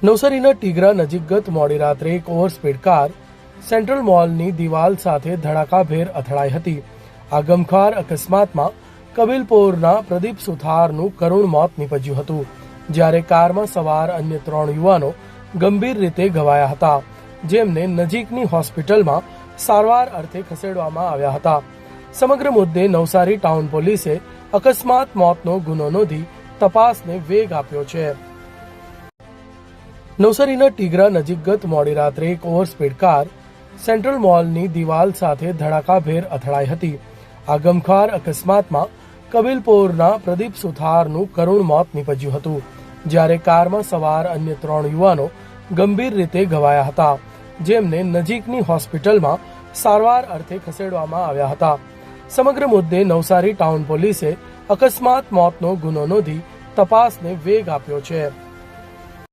નવસારીના ટીગરા નજીક ગત મોડી રાત્રે એક ઓવરસ્પીડ કાર સેન્ટ્રલ મોલની દિવાલ સાથે ધડાકાભેર અથડાઈ હતી। આ ગમખ્વાર અકસ્માતમાં કબીલપોરના પ્રદીપ સુથારનું કરુણ મોત નીપજ્યું હતું, જ્યારે કારમાં સવાર અન્ય 3 યુવાનો ગંભીર રીતે ઘવાયા હતા, જેમને નજીકની હોસ્પિટલમાં સારવાર અર્થે ખસેડવામાં આવ્યા હતા। સમગ્ર મુદ્દે નવસારી ટાઉન પોલીસે અકસ્માત મોતનો ગુનો નોંધી તપાસને વેગ આપ્યો છે। નવસારીના ટીગરા નજીક ગત મોડી રાત્રે એક ઓવરસ્પીડ કાર સેન્ટ્રલ મોલની દિવાલ સાથે ધડાકાભેર અથડાઈ હતી। આ ગમખ્વાર અકસ્માતમાં કબીલપોરના પ્રદીપ સુથારનું કરુણ મોત નીપજ્યું હતું, જ્યારે કારમાં સવાર અન્ય 3 યુવાનો ગંભીર રીતે ઘવાયા હતા, જેમને નજીકની હોસ્પિટલમાં સારવાર અર્થે ખસેડવામાં આવ્યા હતા। સમગ્ર મુદ્દે નવસારી ટાઉન પોલીસે અકસ્માત મોતનો ગુનો નોંધી તપાસને વેગ આપ્યો છે।